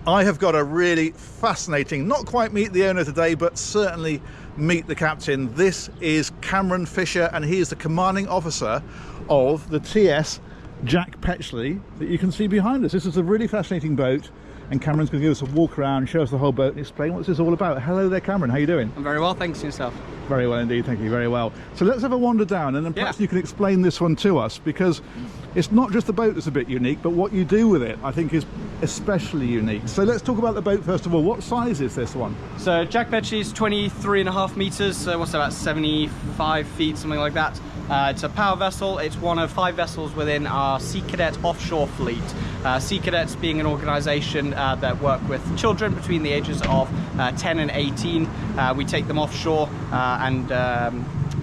I have got a really fascinating, not quite meet the owner today, but certainly meet the captain. This is Cameron Fisher, and he is the commanding officer of the TS Jack Petchey that you can see behind us. This is a really fascinating boat, and Cameron's going to give us a walk around, show us the whole boat and explain what this is all about. Hello there, Cameron, how are you doing? I'm very well, thanks. Yourself? Very well indeed, thank you, very well. So let's have a wander down, and then perhaps you can explain this one to us, because it's not just the boat that's a bit unique, but what you do with it I think is especially unique. So let's talk about the boat first of all. What size is this one? So Jack Petchey is 23.5 meters, so what's that, about 75 feet, something like that. It's a power vessel. It's one of 5 vessels within our Sea Cadet offshore fleet. Sea Cadets being an organization that work with children between the ages of 10 and 18. We take them offshore and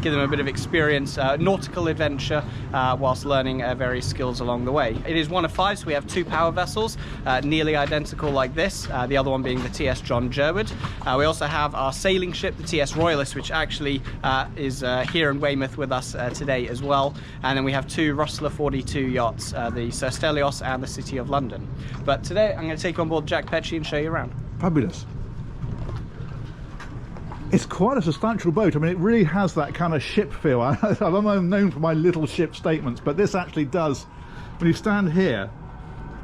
give them a bit of experience, nautical adventure, whilst learning various skills along the way. It is one of 5, so we have 2 power vessels, nearly identical like this, the other one being the TS John Jerwood. We also have our sailing ship, the TS Royalist, which actually is here in Weymouth with us today as well. And then we have 2 Rustler 42 yachts, the Sir Stelios and the City of London. But today I'm going to take you on board Jack Petchey and show you around. Fabulous. It's quite a substantial boat. I mean, it really has that kind of ship feel. I'm known for my little ship statements, but this actually does. When you stand here,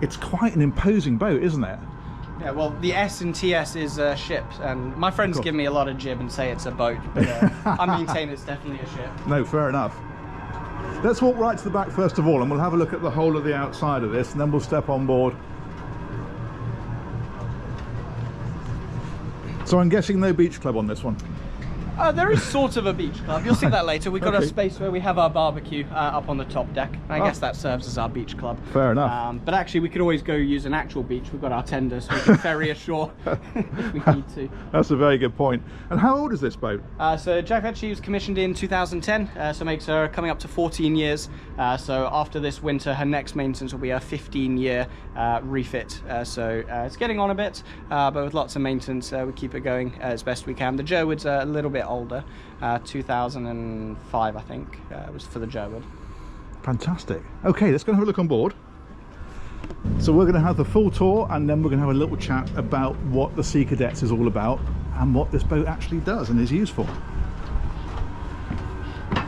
it's quite an imposing boat, isn't it? Yeah, well, the S in TS is ship, and my friends give me a lot of jib and say it's a boat, but I maintain it's definitely a ship. No, fair enough. Let's walk right to the back first of all, and we'll have a look at the whole of the outside of this, and then we'll step on board. So I'm guessing no beach club on this one? There is sort of a beach club. You'll see that later. We've got a space where we have our barbecue up on the top deck. I guess that serves as our beach club. Fair enough. But actually, we could always go use an actual beach. We've got our tender, so we can ferry ashore if we need to. That's a very good point. And how old is this boat? So Jack Petchey was commissioned in 2010, so makes her coming up to 14 years. So after this winter, her next maintenance will be a 15-year refit. So it's getting on a bit, but with lots of maintenance, we keep it going as best we can. The Jerwood's a little bit older, 2005 I think was for the Jerwood. Fantastic. Okay, let's go and have a look on board. So we're going to have the full tour, and then we're going to have a little chat about what the Sea Cadets is all about and what this boat actually does and is used for.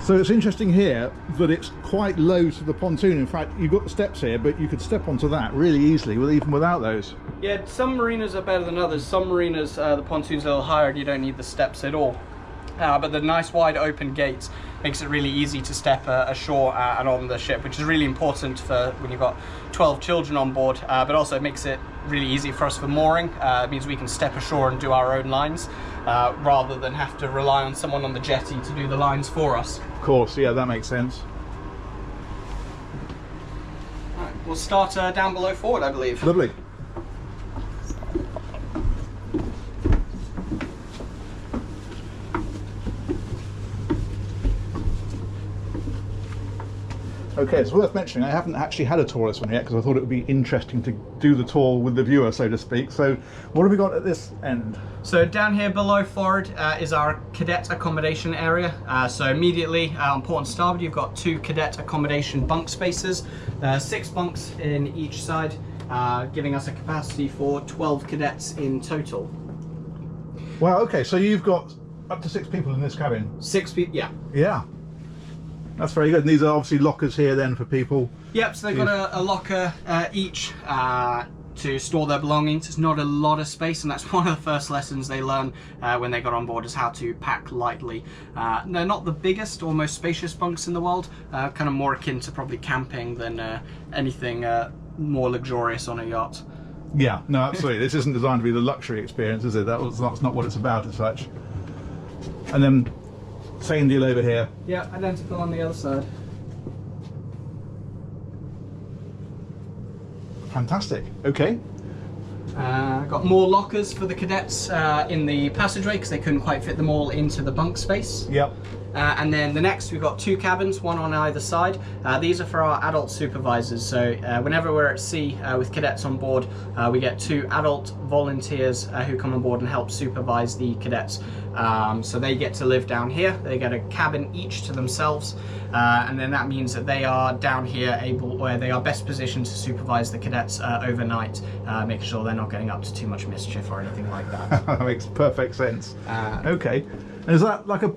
So it's interesting here that it's quite low to the pontoon. In fact, you've got the steps here, but you could step onto that really easily even without those. Yeah, some marinas are better than others. Some marinas, the pontoon's a little higher and you don't need the steps at all. But the nice wide open gates makes it really easy to step ashore and on the ship, which is really important for when you've got 12 children on board, but also it makes it really easy for us for mooring. It means we can step ashore and do our own lines rather than have to rely on someone on the jetty to do the lines for us. Of course, yeah, that makes sense. Right, we'll start down below forward, I believe. Lovely. Okay, it's worth mentioning I haven't actually had a tour of this one yet, because I thought it would be interesting to do the tour with the viewer, so to speak. So what have we got at this end? So down here below forward is our cadet accommodation area. So immediately on port and starboard you've got 2 cadet accommodation bunk spaces, 6 bunks in each side, giving us a capacity for 12 cadets in total. Wow, okay, so you've got up to 6 people in this cabin? 6 people, yeah. Yeah. That's very good. And these are obviously lockers here then for people? Yep, so they've got a locker each to store their belongings. It's not a lot of space, and that's one of the first lessons they learn when they got on board, is how to pack lightly. They're not the biggest or most spacious bunks in the world, kind of more akin to probably camping than anything more luxurious on a yacht. Yeah, no, absolutely. This isn't designed to be the luxury experience, is it? That's not what it's about as such. And then same deal over here. Yeah, identical on the other side. Fantastic. Okay. Got more lockers for the cadets in the passageway because they couldn't quite fit them all into the bunk space. Yep. And then the next, we've got 2 cabins, one on either side. These are for our adult supervisors. So whenever we're at sea with cadets on board, we get 2 adult volunteers who come on board and help supervise the cadets. So they get to live down here. They get a cabin each to themselves. And then that means that they are down here where they are best positioned to supervise the cadets overnight, making sure they're not getting up to too much mischief or anything like that. That makes perfect sense. Okay. And is that like a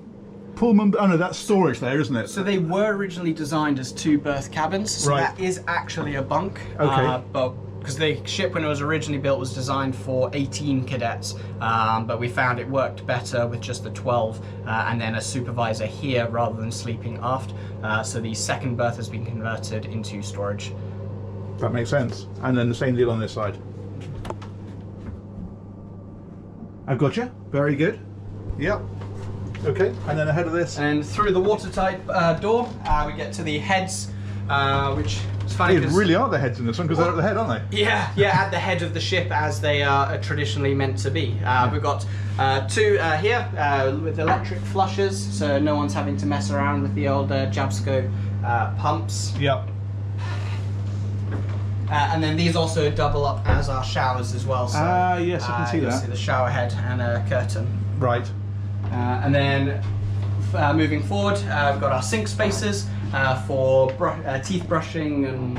Pullman? Oh no, that's storage there, isn't it? So they were originally designed as 2 berth cabins. So right. that is actually a bunk. Okay. But because the ship, when it was originally built, was designed for 18 cadets, but we found it worked better with just the 12 and then a supervisor here rather than sleeping aft. So the second berth has been converted into storage. That makes sense. And then the same deal on this side. I've got you. Very good. Yep. Okay. And then ahead of this. And through the watertight door, we get to the heads, which is funny. They really are the heads in this one because they're at the head, aren't they? Yeah, at the head of the ship as they are traditionally meant to be. We've got 2 here with electric flushers, so no one's having to mess around with the old Jabsco pumps. Yep. And then these also double up as our showers as well. So, yes, I can see that. See the shower head and a curtain. Right. And then moving forward, we've got our sink spaces for teeth brushing and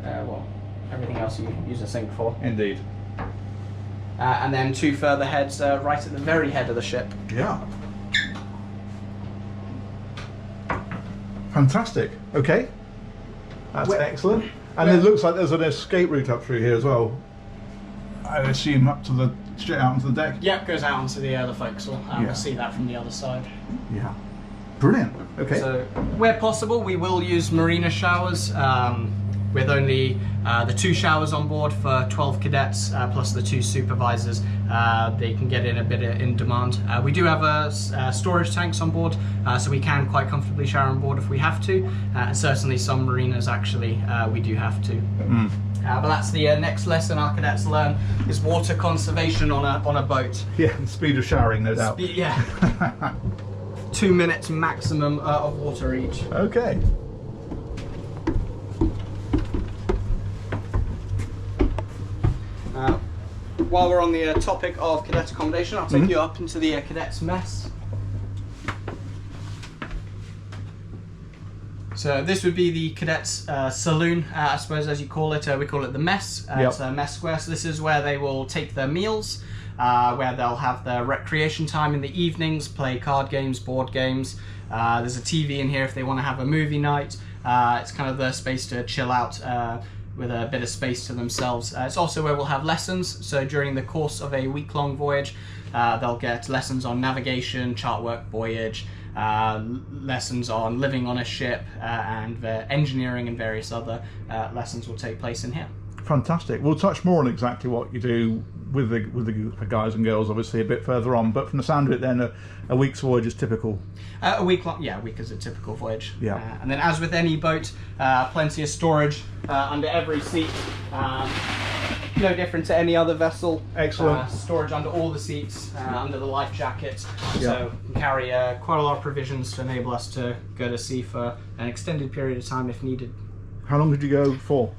well, everything else you use a sink for. Indeed. And then 2 further heads right at the very head of the ship. Yeah. Fantastic. Okay. That's excellent. And it looks like there's an escape route up through here as well. I assume up to the straight out onto the deck. Yep, goes out onto the forecastle. We'll see that from the other side. Yeah. Brilliant. Okay. So, where possible, we will use marina showers with only the 2 showers on board for 12 cadets plus the 2 supervisors. They can get in a bit in demand. We do have storage tanks on board, so we can quite comfortably shower on board if we have to. And certainly some marinas actually we do have to. But that's the next lesson our cadets learn is water conservation on a boat. Yeah, and speed of showering, no doubt. Yeah. 2 minutes maximum of water each. Okay. While we're on the topic of cadet accommodation, I'll take you up into the cadets mess. So this would be the cadets saloon, I suppose, as you call it. We call it the mess. It's a mess square. So this is where they will take their meals, where they'll have their recreation time in the evenings, play card games, board games. There's a TV in here if they want to have a movie night. It's kind of their space to chill out with a bit of space to themselves. It's also where we'll have lessons. So during the course of a week-long voyage, they'll get lessons on navigation, chart work, voyage, lessons on living on a ship, and engineering and various other lessons will take place in here. Fantastic. We'll touch more on exactly what you do with the guys and girls, obviously, a bit further on. But from the sound of it, then a week's voyage is typical. A week long, yeah, a week is a typical voyage. Yeah. And then, as with any boat, plenty of storage under every seat. No different to any other vessel. Excellent. Storage under all the seats, under the life jackets. Yeah. So we can carry quite a lot of provisions to enable us to go to sea for an extended period of time if needed. How long did you go for?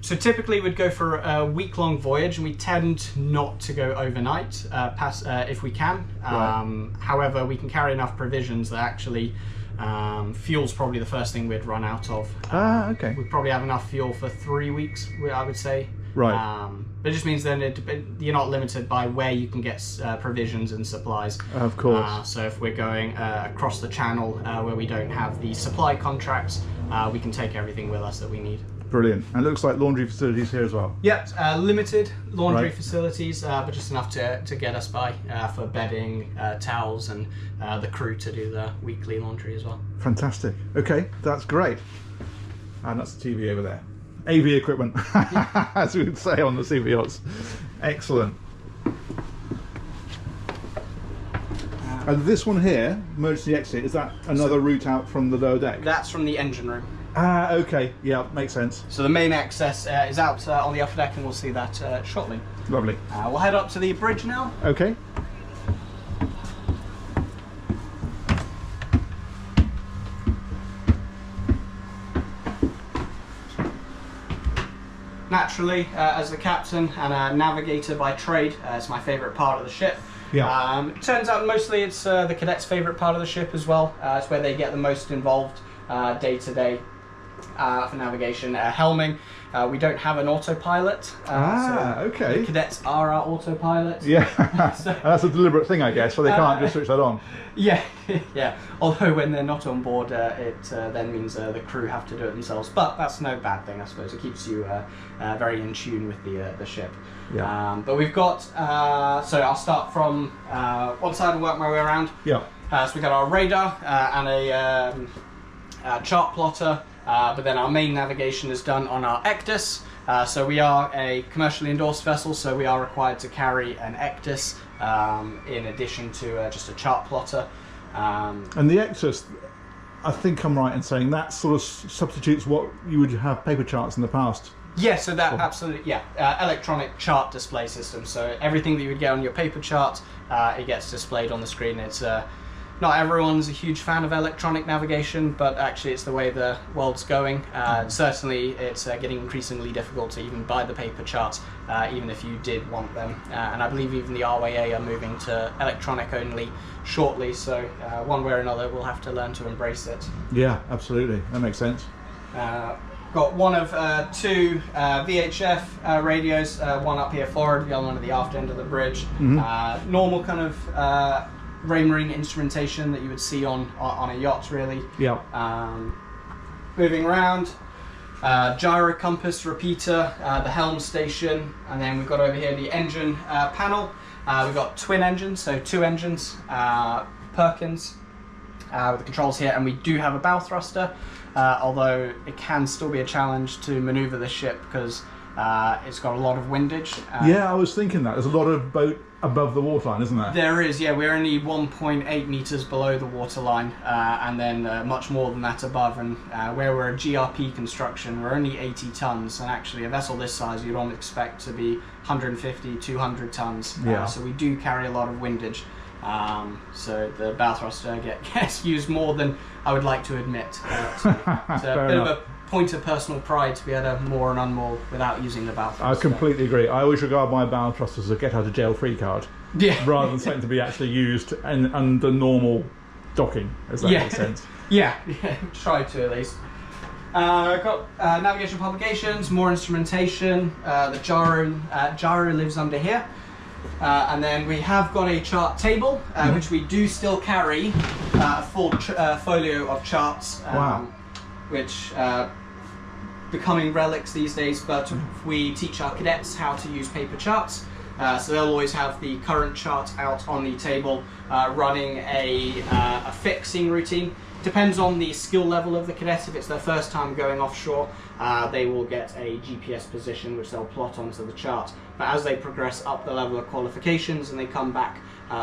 So typically we'd go for a week-long voyage, and we tend not to go overnight if we can. Right. However, we can carry enough provisions that actually fuel's probably the first thing we'd run out of. Okay. We'd probably have enough fuel for 3 weeks, I would say. Right. But it just means then you're not limited by where you can get provisions and supplies. Of course. So if we're going across the channel where we don't have the supply contracts, we can take everything with us that we need. Brilliant. And it looks like laundry facilities here as well. Yep, limited laundry facilities, but just enough to get us by for bedding, towels, and the crew to do the weekly laundry as well. Fantastic. Okay, that's great. And that's the TV over there. AV equipment, as we would say on the CV yachts. Excellent. And this one here, emergency exit, is that another route out from the lower deck? That's from the engine room. Okay, yeah, makes sense. So the main access is out on the upper deck, and we'll see that shortly. Lovely. We'll head up to the bridge now. Okay. naturally, as the captain and a navigator by trade, it's my favourite part of the ship. Yeah. It turns out mostly it's the cadets' favourite part of the ship as well. It's where they get the most involved day to day for navigation. Helming, we don't have an autopilot. So okay. the cadets are our autopilot. Yeah, So, that's a deliberate thing, I guess, so they can't just switch that on. yeah, yeah. Although when they're not on board, it then means the crew have to do it themselves. But that's no bad thing, I suppose. It keeps you very in tune with the ship. Yeah. But we've got, so I'll start from one side and work my way around. Yeah. So we've got our radar and a chart plotter, but then our main navigation is done on our ECDIS. So we are a commercially endorsed vessel, so we are required to carry an ECDIS in addition to just a chart plotter. And the ECDIS, I think I'm right in saying that sort of substitutes what you would have paper charts in the past. Yeah, so that absolutely, yeah, electronic chart display system. So everything that you would get on your paper chart, it gets displayed on the screen. It's not everyone's a huge fan of electronic navigation, but actually it's the way the world's going. Certainly it's getting increasingly difficult to even buy the paper charts, even if you did want them. And I believe even the RYA are moving to electronic only shortly, so one way or another we'll have to learn to embrace it. Yeah, absolutely, that makes sense. Got one of two VHF radios, one up here forward, the other one at the aft end of the bridge. Mm-hmm. Normal kind of Raymarine instrumentation that you would see on a yacht, really. Yeah. Moving around, gyro compass repeater, the helm station, and then we've got over here the engine panel. We've got twin engines, so two engines, Perkins, with the controls here, and we do have a bow thruster, although it can still be a challenge to manoeuvre this ship because it's got a lot of windage. Yeah, I was thinking that. There's a lot of boat above the waterline, isn't there? There is, yeah. We're only 1.8 metres below the waterline, and then much more than that above. And where we're a GRP construction, we're only 80 tonnes, and actually a vessel this size you'd almost expect to be 150, 200 tonnes. Yeah. So we do carry a lot of windage. So the bow thruster gets used more than I would like to admit. It's a bit of a point of personal pride to be able to moor and unmoor without using the bow thruster. I completely agree. I always regard my bow thruster as a get out of jail free card, rather than something to be actually used under normal docking, as that makes sense. Yeah, try to at least. Got navigation publications, more instrumentation. The gyro lives under here. And then we have got a chart table, which we do still carry a full folio of charts, which becoming relics these days, but we teach our cadets how to use paper charts. So they'll always have the current chart out on the table, running a fixing routine. Depends on the skill level of the cadet. If it's their first time going offshore, they will get a GPS position which they'll plot onto the chart. But as they progress up the level of qualifications and they come back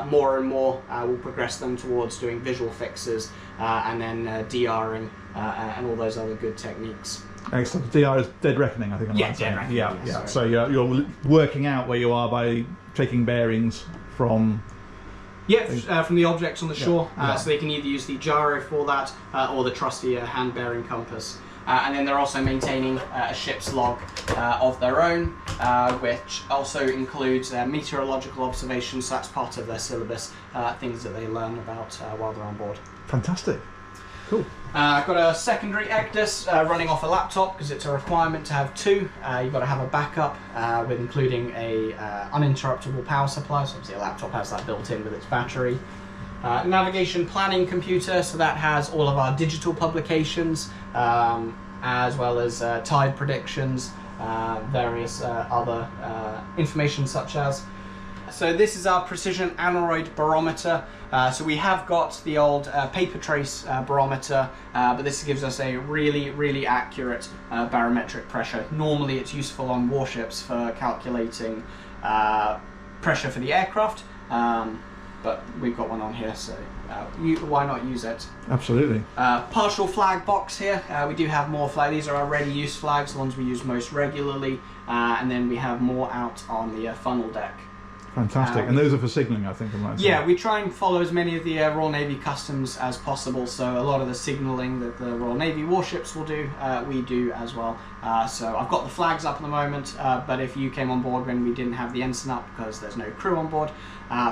more and more, we'll progress them towards doing visual fixes and then DRing and all those other good techniques. Excellent. DR is dead reckoning, I think I'm right saying. Yeah. So you're working out where you are by taking bearings from... Yeah, from the objects on the shore, so they can either use the gyro for that or the trusty hand-bearing compass. And then they're also maintaining a ship's log of their own, which also includes meteorological observations. So that's part of their syllabus, things that they learn about while they're on board. Fantastic. Cool. I've got a secondary ECDIS running off a laptop because it's a requirement to have two. You've got to have a backup with including a uninterruptible power supply. So obviously a laptop has that built in with its battery. Navigation planning computer, so that has all of our digital publications as well as tide predictions, various other information such as. So this is our precision aneroid barometer. So we have got the old paper trace barometer, but this gives us a really, really accurate barometric pressure. Normally it's useful on warships for calculating pressure for the aircraft, but we've got one on here, so why not use it? Absolutely. Partial flag box here. We do have more flags. These are our ready use flags, the ones we use most regularly, and then we have more out on the funnel deck. Fantastic. And those are for signalling, I think. Yeah, we try and follow as many of the Royal Navy customs as possible. So a lot of the signalling that the Royal Navy warships will do, we do as well. So I've got the flags up at the moment, but if you came on board when we didn't have the ensign up because there's no crew on board,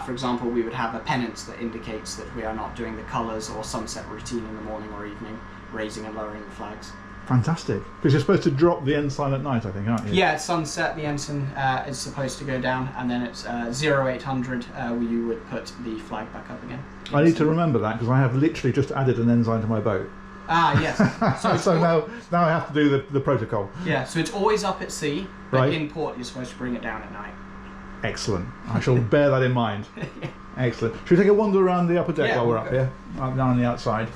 for example, we would have a pennant that indicates that we are not doing the colours or sunset routine in the morning or evening, raising and lowering the flags. Fantastic. Because you're supposed to drop the ensign at night, I think, aren't you? Yeah, at sunset the ensign is supposed to go down, and then it's 0800 you would put the flag back up again. I need to remember that because I have literally just added an ensign to my boat. Ah, yes. So now I have to do the protocol. Yeah, so it's always up at sea, but right. in port you're supposed to bring it down at night. Excellent. I shall bear that in mind. Yeah. Excellent. Should we take a wander around the upper deck while we're up here? Down on the outside.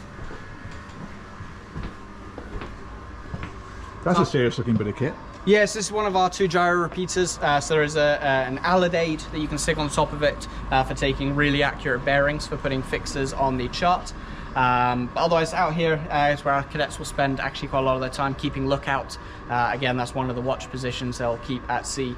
That's a serious looking bit of kit. Yes, this is one of our 2 gyro repeaters. So there is an alidade that you can stick on top of it for taking really accurate bearings, for putting fixes on the chart. But otherwise out here is where our cadets will spend actually quite a lot of their time keeping lookout. Again, that's one of the watch positions they'll keep at sea,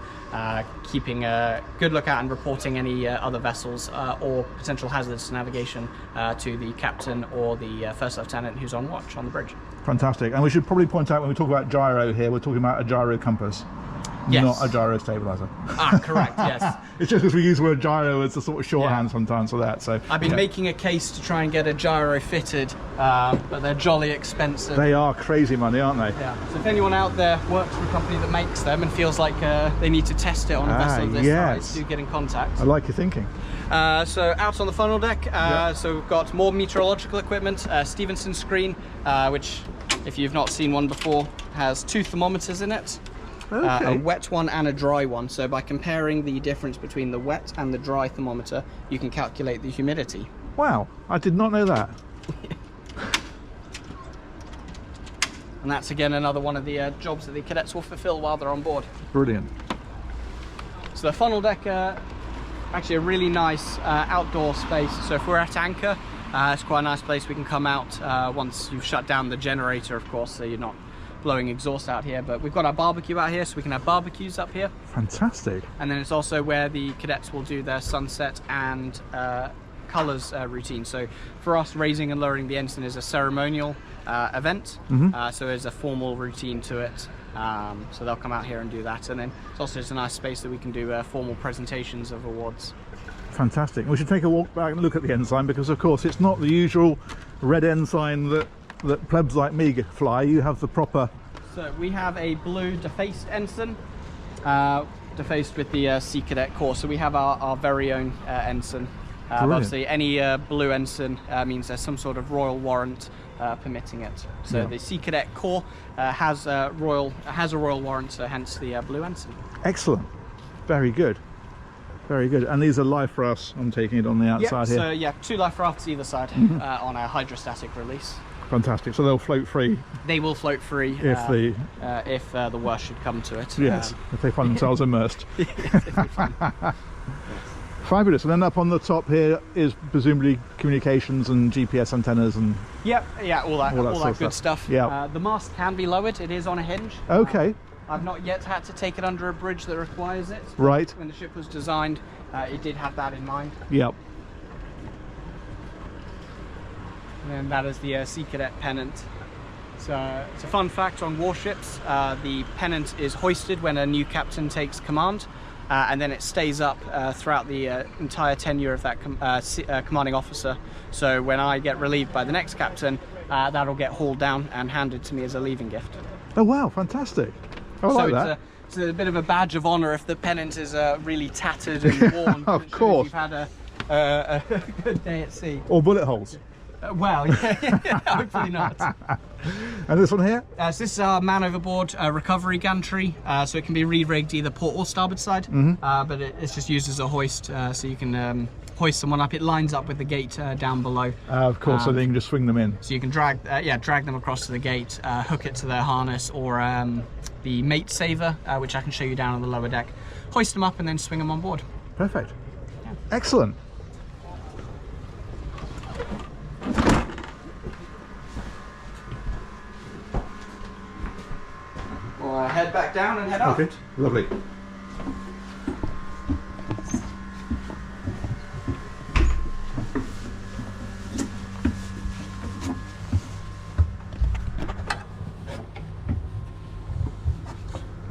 keeping a good lookout and reporting any other vessels or potential hazards to navigation to the captain or the first lieutenant who's on watch on the bridge. Fantastic. And we should probably point out when we talk about gyro here, we're talking about a gyro compass. Yes. Not a gyro stabilizer. Ah, correct, yes. It's just because we use the word gyro as a sort of shorthand sometimes for that. So I've been making a case to try and get a gyro fitted, but they're jolly expensive. They are crazy money, aren't they? Yeah. So if anyone out there works for a company that makes them and feels like they need to test it on a vessel of this size, do get in contact. I like your thinking. So out on the funnel deck, so we've got more meteorological equipment, Stevenson screen, which, if you've not seen one before, has 2 thermometers in it. Okay. A wet one and a dry one. So by comparing the difference between the wet and the dry thermometer, you can calculate the humidity. Wow, I did not know that. And that's again another one of the jobs that the cadets will fulfill while they're on board. Brilliant. So the funnel deck, actually a really nice outdoor space. So if we're at anchor, it's quite a nice place. We can come out once you've shut down the generator, of course, so you're not blowing exhaust out here. But we've got our barbecue out here, so we can have barbecues up here. Fantastic. And then it's also where the cadets will do their sunset and colours routine. So for us, raising and lowering the ensign is a ceremonial event, so there's a formal routine to it. So they'll come out here and do that, and then it's also just a nice space that we can do formal presentations of awards. Fantastic. We should take a walk back and look at the ensign, because of course it's not the usual red ensign that plebs like me fly. You have the proper... So we have a blue defaced ensign, defaced with the Sea Cadet Corps. So we have our very own ensign. Obviously any blue ensign means there's some sort of royal warrant permitting it. So the Sea Cadet Corps has a royal warrant, so hence the blue ensign. Excellent. Very good. Very good. And these are life rafts, I'm taking it, on the outside here. So yeah, 2 life rafts either side on a hydrostatic release. Fantastic. So they'll float free. They will float free if the worst should come to it. Yes, if they find themselves immersed. Fabulous. And then up on the top here is presumably communications and GPS antennas and... Yep, yeah, all that good stuff. Yeah. The mast can be lowered. It is on a hinge. Okay. I've not yet had to take it under a bridge that requires it. Right. When the ship was designed, it did have that in mind. Yep. And then that is the Sea Cadet pennant. So it's a fun fact on warships. The pennant is hoisted when a new captain takes command, and then it stays up throughout the entire tenure of that commanding officer. So when I get relieved by the next captain, that'll get hauled down and handed to me as a leaving gift. Oh wow, fantastic. I like that. It's a bit of a badge of honour if the pennant is really tattered and worn. Of course. You've had a good day at sea. Or bullet holes. Well, yeah, hopefully not. And this one here? So this is our man overboard recovery gantry. So it can be re-rigged either port or starboard side, but it's just used as a hoist, so you can hoist someone up. It lines up with the gate down below. Of course, so they can just swing them in. So you can drag them across to the gate, hook it to their harness, or the mate saver, which I can show you down on the lower deck. Hoist them up and then swing them on board. Perfect. Yeah. Excellent. We'll head back down and head up. Okay, lovely.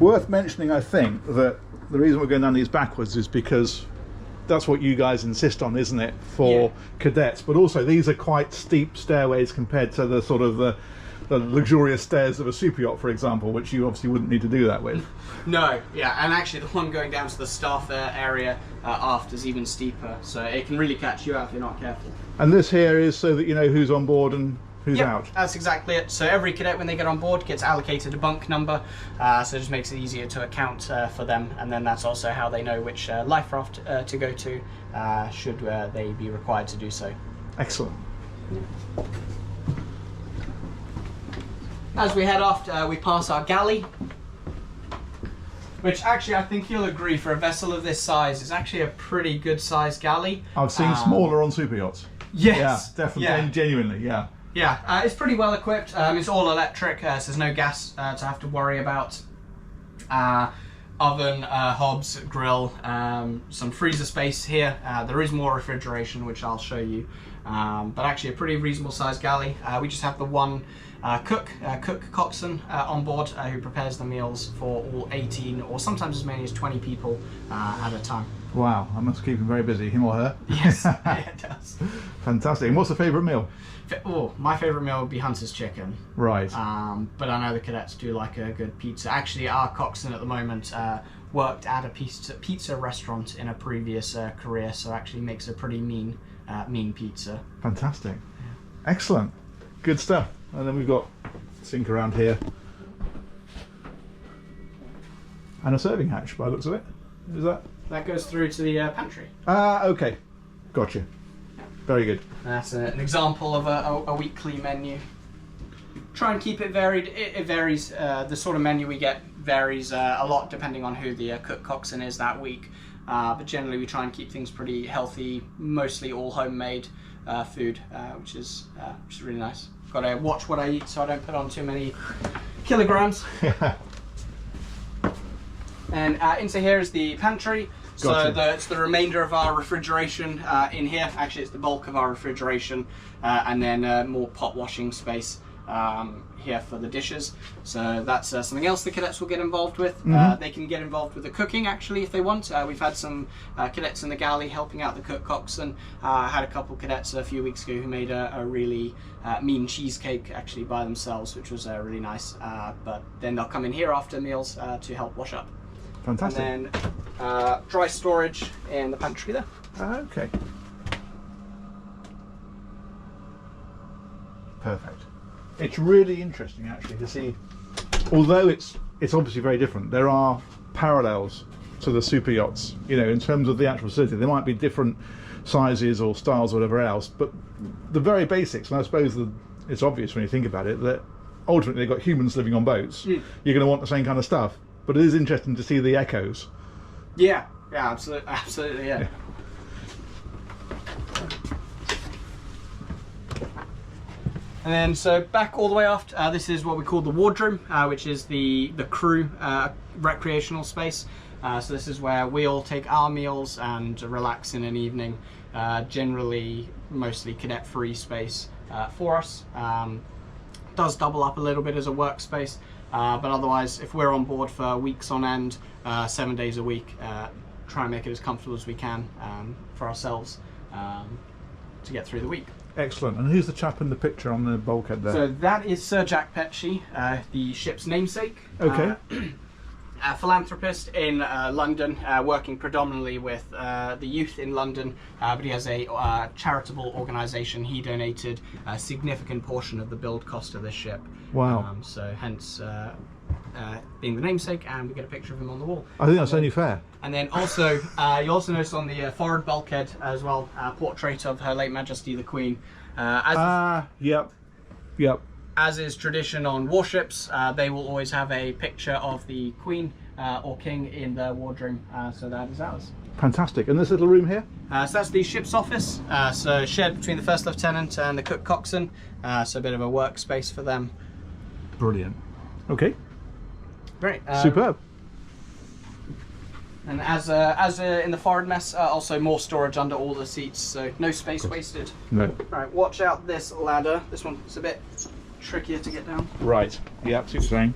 Worth mentioning, I think, that the reason we're going down these backwards is because that's what you guys insist on, isn't it, for cadets? But also these are quite steep stairways compared to the sort of the luxurious stairs of a super yacht, for example, which you obviously wouldn't need to do that with. No, yeah, and actually the one going down to the staff area aft is even steeper, so it can really catch you out if you're not careful. And this here is so that you know who's on board and who's Yep, out. that's exactly it. So every cadet, when they get on board, gets allocated a bunk number, so it just makes it easier to account for them, and then that's also how they know which life raft to go to, should they be required to do so. Excellent. Yeah. As we head aft, we pass our galley, which actually I think you'll agree for a vessel of this size is actually a pretty good sized galley. I've seen smaller on super yachts. Yes. Yeah, definitely, Yeah. genuinely, yeah. Yeah, it's pretty well equipped. It's all electric, so there's no gas to have to worry about. Oven, hobs, grill, some freezer space here. There is more refrigeration, which I'll show you. But actually a pretty reasonable sized galley. We just have the one cook coxswain on board who prepares the meals for all 18 or sometimes as many as 20 people at a time. Wow, that must keep him very busy, him or her. Yes, it does. Fantastic. And what's the favourite meal? Oh, my favourite meal would be hunter's chicken. Right. But I know the cadets do like a good pizza. Actually, our coxswain at the moment worked at a pizza restaurant in a previous career, so actually makes a pretty mean pizza. Fantastic. Excellent. Good stuff. And then we've got a sink around here. And a serving hatch by the looks of it. Is that? That goes through to the pantry. Ah, okay. Gotcha. Very good. That's an example of a weekly menu. Try and keep it varied. It varies. The sort of menu we get varies a lot depending on who the cook coxswain is that week. But generally we try and keep things pretty healthy, mostly all homemade food, which is really nice. Got to watch what I eat so I don't put on too many kilograms. And into here is the pantry. Gotcha. So it's the remainder of our refrigeration in here. Actually, it's the bulk of our refrigeration, and then more pot washing space here for the dishes. So that's something else the cadets will get involved with. They can get involved with the cooking actually if they want. We've had some cadets in the galley helping out the cook coxswain. Had a couple cadets a few weeks ago who made a really mean cheesecake actually by themselves, which was really nice. But then they'll come in here after meals to help wash up. Fantastic. And then dry storage in the pantry there. Okay. Perfect. It's really interesting actually to see, although it's obviously very different, there are parallels to the super yachts, you know, in terms of the actual facility. There might be different sizes or styles or whatever else, but the very basics, and I suppose it's obvious when you think about it, that ultimately they've got humans living on boats. You're going to want the same kind of stuff, but it is interesting to see the echoes. Yeah, absolutely, yeah. And then so back all the way aft, this is what we call the wardroom, which is the crew recreational space. So this is where we all take our meals and relax in an evening. Generally, mostly cadet-free space for us. Does double up a little bit as a workspace, but otherwise, if we're on board for weeks on end, 7 days a week, try and make it as comfortable as we can for ourselves to get through the week. Excellent. And who's the chap in the picture on the bulkhead there? So that is Sir Jack Petchey, the ship's namesake. Okay. A philanthropist in London, working predominantly with the youth in London, but he has a charitable organisation. He donated a significant portion of the build cost of this ship. Wow. So hence being the namesake, and we get a picture of him on the wall. I think that's only fair. And then also, you also notice on the forward bulkhead as well, a portrait of Her late Majesty the Queen. Yep. As is tradition on warships, they will always have a picture of the Queen or King in their wardroom, so that is ours. Fantastic. And this little room here? So that's the ship's office, so shared between the first lieutenant and the cook coxswain, so a bit of a workspace for them. Brilliant. Okay. Great. Superb. And as in the forward mess, also more storage under all the seats, so no space wasted. No. Right, watch out this ladder. This one's a bit trickier to get down. Right. Yeah, see what you're saying.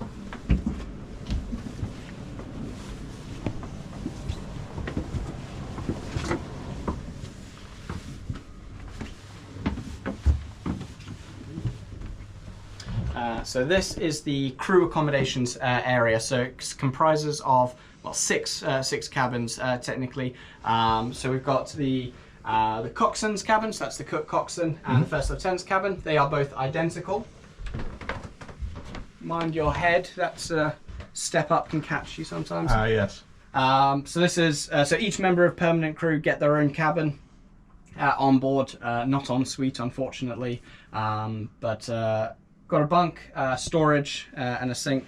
So this is the crew accommodations area. So it comprises of, well, six cabins technically. So we've got the coxswain's cabin, so that's the cook coxswain, and the first lieutenant's cabin. They are both identical. Mind your head, that's a step up can catch you sometimes. Yes. So this is so each member of permanent crew get their own cabin on board, not en suite unfortunately, but got a bunk, storage, and a sink.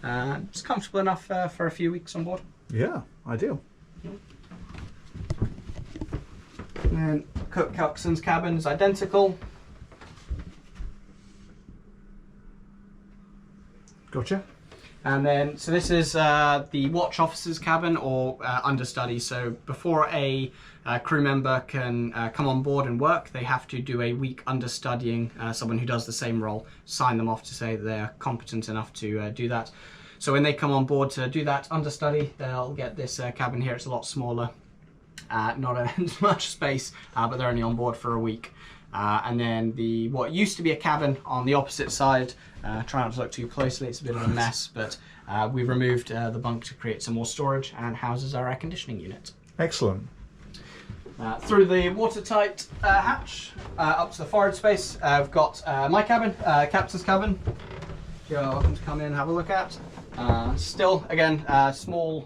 It's comfortable enough for a few weeks on board. Yeah, ideal. And then cook coxswain's cabin is identical. Gotcha. And then, so this is the watch officer's cabin, or understudy. So before a crew member can come on board and work, they have to do a week understudying someone who does the same role, sign them off to say that they're competent enough to do that. So when they come on board to do that understudy, they'll get this cabin here. It's a lot smaller, not as much space, but they're only on board for a week. And then what used to be a cabin on the opposite side, try not to look too closely, it's a bit of a mess, but we've removed the bunk to create some more storage and houses our air conditioning unit. Excellent. Through the watertight hatch up to the forward space, we've got my cabin, captain's cabin. You're welcome to come in and have a look at. Still, again, small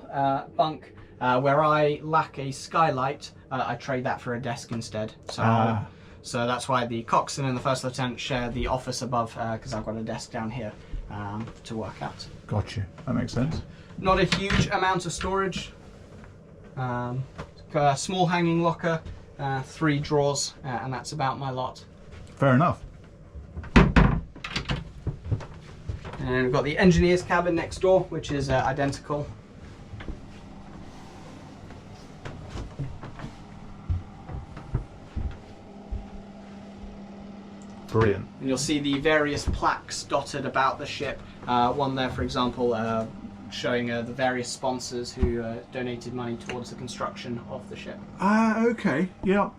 bunk. Where I lack a skylight, I trade that for a desk instead. So that's why the coxswain and the first lieutenant share the office above, because I've got a desk down here to work at. Gotcha. That makes sense. Not a huge amount of storage. Got a small hanging locker, 3 drawers, and that's about my lot. Fair enough. And we've got the engineer's cabin next door, which is identical. Brilliant. And you'll see the various plaques dotted about the ship. One there, for example, showing the various sponsors who donated money towards the construction of the ship. Okay, yeah.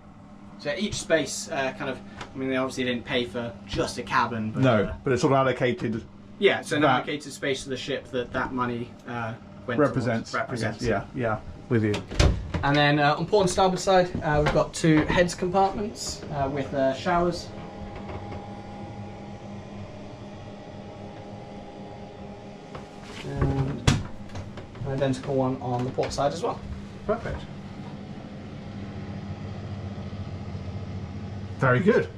So each space kind of, I mean, they obviously didn't pay for just a cabin. But, No, but it's sort of allocated. Yeah, so an allocated space for the ship that money went represents. Yeah, yeah, with you. And then on port and starboard side, we've got 2 heads compartments with showers. And an identical one on the port side as well. Perfect. Very good.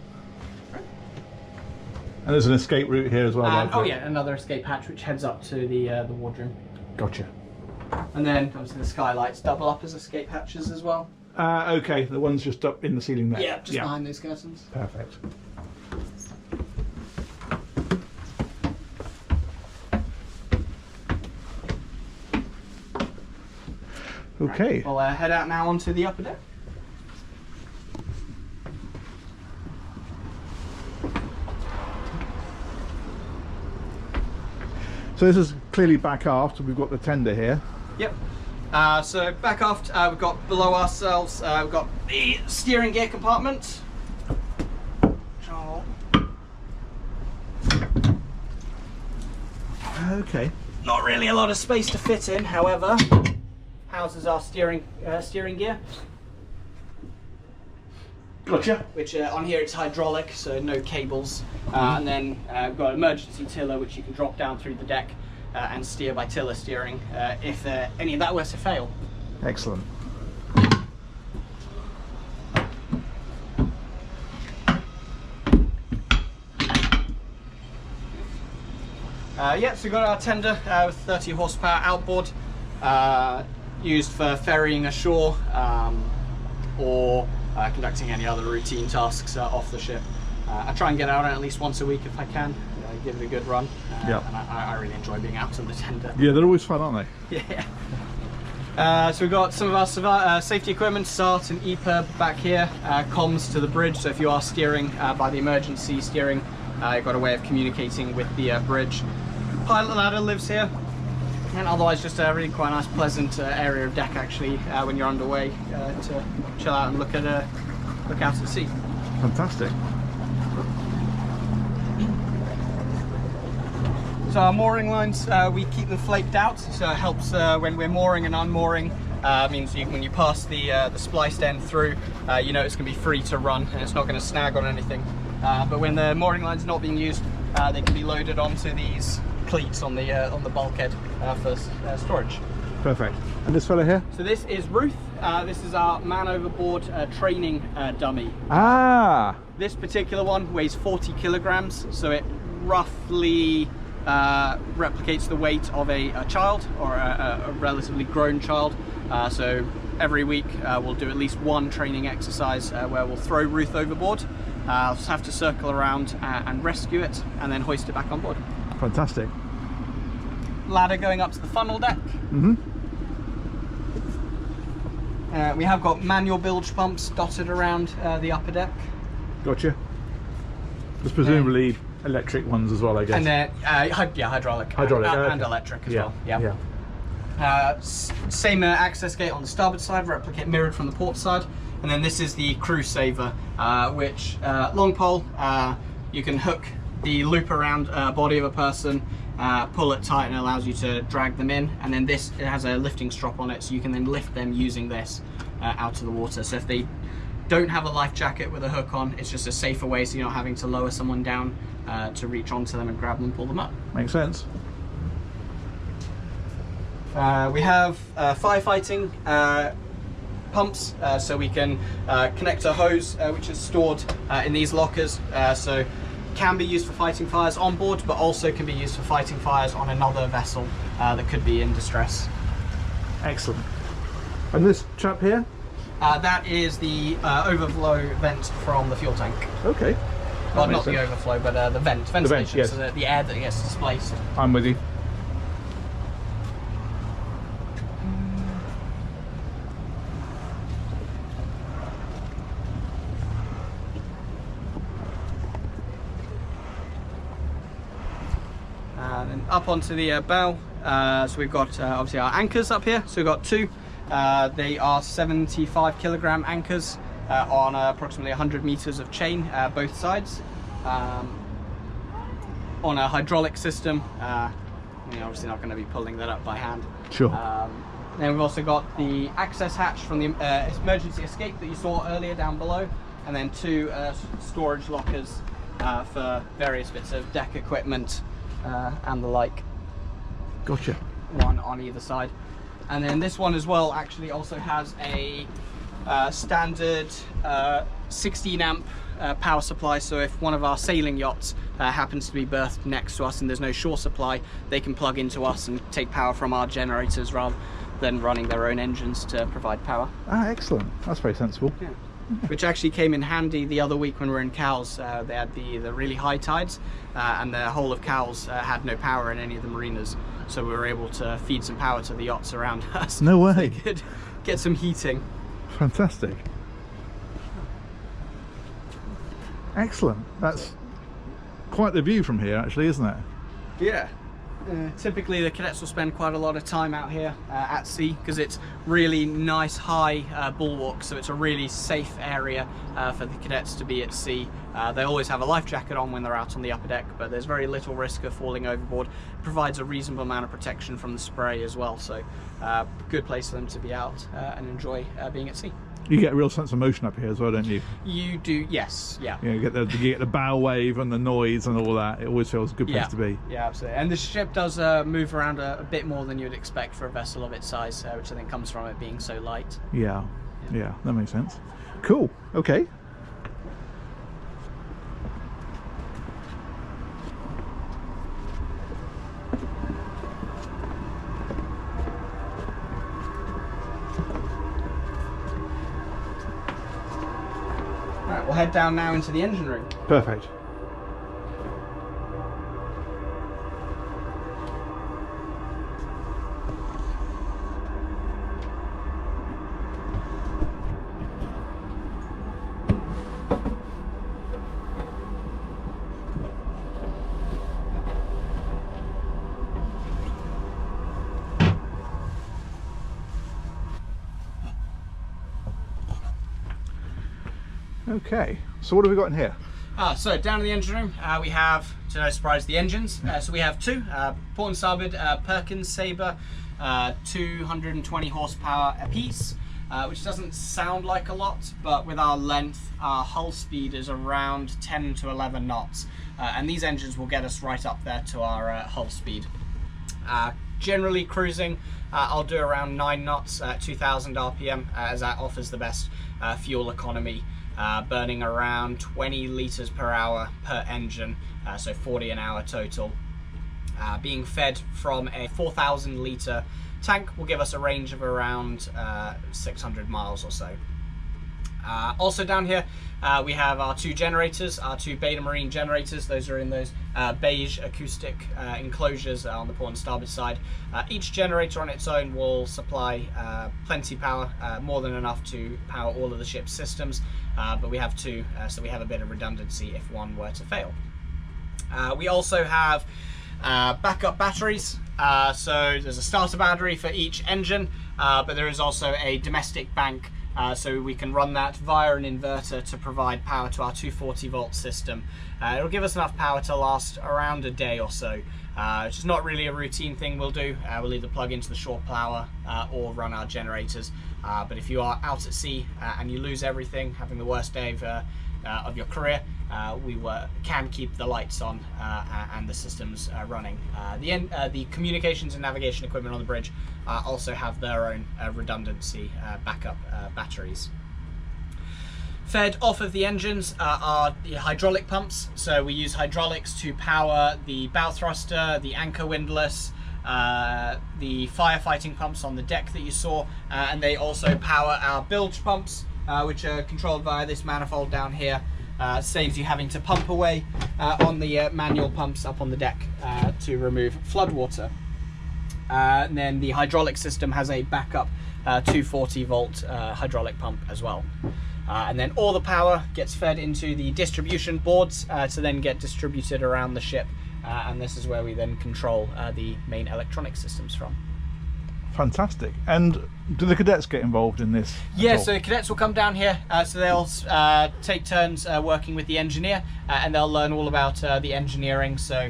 And there's an escape route here as well. And, oh yeah, another escape hatch which heads up to the wardroom. Gotcha. And then obviously the skylights double up as escape hatches as well. Okay, the one's just up in the ceiling there. Yeah, just behind those curtains. Perfect. Okay. We'll head out now onto the upper deck. So this is clearly back aft, we've got the tender here. Yep. So back aft, we've got below ourselves, we've got the steering gear compartment. Okay. Not really a lot of space to fit in, however, houses our steering gear. Gotcha. Which on here it's hydraulic, so no cables. And then we've got an emergency tiller which you can drop down through the deck and steer by tiller steering if any of that were to fail. Excellent. Yeah, so we've got our tender with 30 horsepower outboard, used for ferrying ashore or conducting any other routine tasks off the ship. I try and get out on it at least once a week if I can, give it a good run. Yeah. And I really enjoy being out on the tender. Yeah, they're always fun, aren't they? Yeah. So we've got some of our safety equipment, SART and EPIRB back here, comms to the bridge, so if you are steering by the emergency steering, you've got a way of communicating with the bridge. Pilot ladder lives here, and otherwise just a really quite nice pleasant area of deck actually when you're underway to chill out and look out at sea. Fantastic. So our mooring lines, we keep them flaked out, so it helps when we're mooring and unmooring. Means when you pass the spliced end through, you know it's going to be free to run and it's not going to snag on anything. But when the mooring line's not being used, they can be loaded onto these cleats on the bulkhead for storage. Perfect. And this fella here? So this is Ruth. This is our man overboard training dummy. Ah! This particular one weighs 40 kilograms, so it roughly replicates the weight of a child or a relatively grown child. So every week we'll do at least one training exercise where we'll throw Ruth overboard. I'll just have to circle around and rescue it and then hoist it back on board. Fantastic. Ladder going up to the funnel deck. Mm-hmm. We have got manual bilge pumps dotted around the upper deck. Gotcha. There's presumably electric ones as well, I guess. And then, yeah, hydraulic. And electric as well. Yeah. Same access gate on the starboard side, replicate mirrored from the port side. And then this is the crew saver, which long pole, you can hook the loop around body of a person, pull it tight, and it allows you to drag them in. And then this, it has a lifting strap on it, so you can then lift them using this out of the water. So if they don't have a life jacket with a hook on, it's just a safer way, so you're not having to lower someone down to reach onto them and grab them and pull them up. Makes sense. We have firefighting pumps, so we can connect a hose which is stored in these lockers, so can be used for fighting fires on board, but also can be used for fighting fires on another vessel that could be in distress. Excellent. And this chap here? That is the overflow vent from the fuel tank. Okay. Well, not the overflow, but the ventilation, yes. So the air that gets displaced. I'm with you. And then up onto the bow, so we've got obviously our anchors up here, so we've got two. They are 75 kilogram anchors on approximately 100 meters of chain, both sides. On a hydraulic system, you're obviously not going to be pulling that up by hand. Sure. Then we've also got the access hatch from the emergency escape that you saw earlier down below, and then two storage lockers for various bits of deck equipment and the like. Gotcha. One on either side. And then this one as well actually also has a standard 16 amp power supply, so if one of our sailing yachts happens to be berthed next to us and there's no shore supply, they can plug into us and take power from our generators rather than running their own engines to provide power. Ah, excellent. That's very sensible. Yeah. Which actually came in handy the other week when we were in Cowes. They had the really high tides and the whole of Cowes had no power in any of the marinas, so we were able to feed some power to the yachts around us. No way. So they could get some heating. Fantastic. Excellent. That's quite the view from here actually, isn't it? Yeah. Typically the cadets will spend quite a lot of time out here at sea because it's really nice high bulwark, so it's a really safe area for the cadets to be at sea. They always have a life jacket on when they're out on the upper deck, but there's very little risk of falling overboard. It provides a reasonable amount of protection from the spray as well, so good place for them to be out and enjoy being at sea. You get a real sense of motion up here as well, don't you? You do, yes, yeah. You get the bow wave and the noise and all that. It always feels a good place to be. Yeah, absolutely. And the ship does move around a bit more than you'd expect for a vessel of its size, which I think comes from it being so light. Yeah, that makes sense. Cool. Okay. We'll head down now into the engine room. Perfect. Okay, so what have we got in here? So down in the engine room, we have to no surprise, the engines. So we have two, port and starboard Perkins Sabre, 220 horsepower apiece, which doesn't sound like a lot, but with our length, our hull speed is around 10 to 11 knots. And these engines will get us right up there to our hull speed. Generally cruising, I'll do around 9 knots at 2000 RPM, as that offers the best fuel economy, burning around 20 litres per hour per engine, so 40 an hour total. Being fed from a 4,000 litre tank will give us a range of around 600 miles or so. Also down here we have our two generators, our two Beta Marine generators. Those are in those beige acoustic enclosures on the port and starboard side. Each generator on its own will supply plenty power, more than enough to power all of the ship's systems, but we have two, so we have a bit of redundancy if one were to fail. We also have backup batteries, so there's a starter battery for each engine, but there is also a domestic bank, so we can run that via an inverter to provide power to our 240 volt system. It'll give us enough power to last around a day or so, which is not really a routine thing we'll do. We'll either plug into the shore plower or run our generators, but if you are out at sea and you lose everything, having the worst day of your career, we can keep the lights on and the systems running. The communications and navigation equipment on the bridge also have their own redundancy backup batteries. Fed off of the engines are the hydraulic pumps. So we use hydraulics to power the bow thruster, the anchor windlass, the firefighting pumps on the deck that you saw, and they also power our bilge pumps, which are controlled via this manifold down here. Saves you having to pump away on the manual pumps up on the deck to remove flood water. And then the hydraulic system has a backup 240 volt hydraulic pump as well. And then all the power gets fed into the distribution boards to then get distributed around the ship, and this is where we then control the main electronic systems from. Fantastic. And do the cadets get involved in this? Yeah, so cadets will come down here, so they'll take turns working with the engineer, and they'll learn all about the engineering. So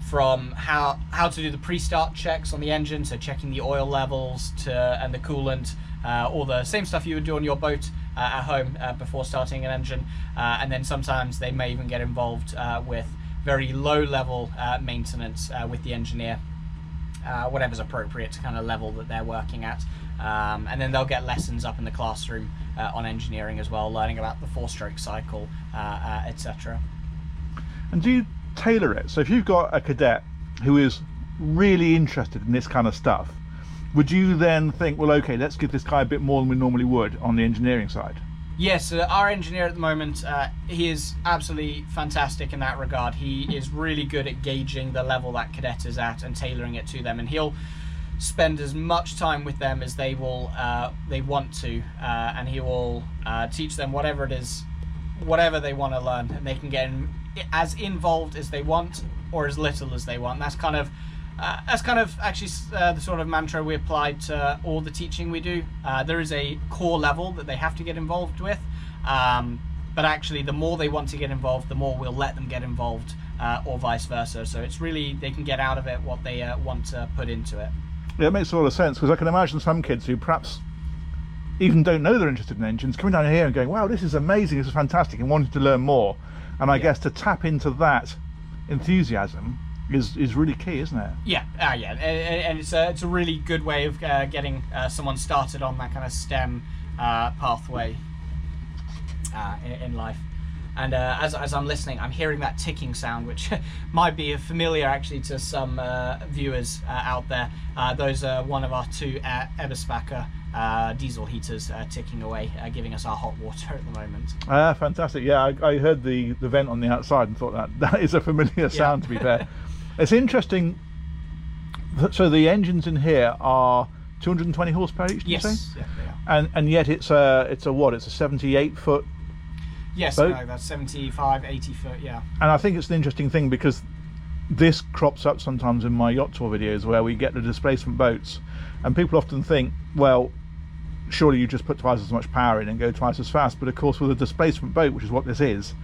from how to do the pre-start checks on the engine, so checking the oil levels and the coolant, all the same stuff you would do on your boat at home before starting an engine. And then sometimes they may even get involved with very low level maintenance with the engineer. Whatever's appropriate to kind of level that they're working at, and then they'll get lessons up in the classroom on engineering as well, learning about the 4-stroke cycle, etc. And do you tailor it? So if you've got a cadet who is really interested in this kind of stuff, would you then think, well, okay, let's give this guy a bit more than we normally would on the engineering side? Yes, our engineer at the moment, he is absolutely fantastic in that regard. He is really good at gauging the level that cadet is at and tailoring it to them, and he'll spend as much time with them as they want to, and he will teach them whatever it is, whatever they want to learn, and they can get as involved as they want or as little as they want. That's kind of actually the sort of mantra we applied to all the teaching we do. There is a core level that they have to get involved with, but actually the more they want to get involved, the more we'll let them get involved, or vice versa. So it's really, they can get out of it what they want to put into it. Yeah, it makes a lot of sense, because I can imagine some kids who perhaps even don't know they're interested in engines coming down here and going, wow, this is amazing, this is fantastic, and wanting to learn more. And I guess to tap into that enthusiasm is really key, isn't it? Yeah, and it's a really good way of getting someone started on that kind of STEM pathway in life. And as I'm listening, I'm hearing that ticking sound, which might be familiar actually to some viewers out there. Those are one of our two Eberspacher diesel heaters ticking away, giving us our hot water at the moment. Fantastic. Yeah, I heard the vent on the outside and thought that is a familiar sound, to be fair. It's interesting. So the engines in here are 220 horsepower each, did you say? Yeah, they are. And yet it's a what? It's a 78-foot Yes, boat? no, that's 75, 80 foot, yeah. And I think it's an interesting thing, because this crops up sometimes in my yacht tour videos where we get the displacement boats, and people often think, well, surely you just put twice as much power in and go twice as fast. But of course, with a displacement boat, which is what this is,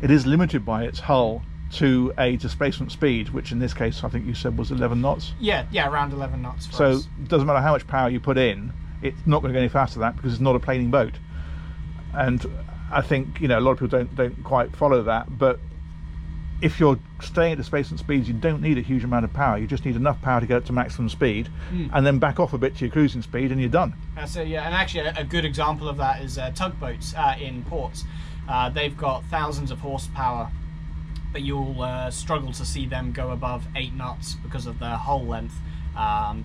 it is limited by its hull to a displacement speed, which in this case I think you said was 11 knots. Yeah, around 11 knots for So us. it doesn't matter how much power you put in, it's not going to go any faster than that because it's not a planing boat. And I think, you know, a lot of people don't quite follow that, but if you're staying at displacement speeds, you don't need a huge amount of power. You just need enough power to get up to maximum speed, and then back off a bit to your cruising speed, and you're done. So yeah, and actually a good example of that is tugboats in ports. They've got thousands of horsepower, but you'll struggle to see them go above 8 knots because of their hull length.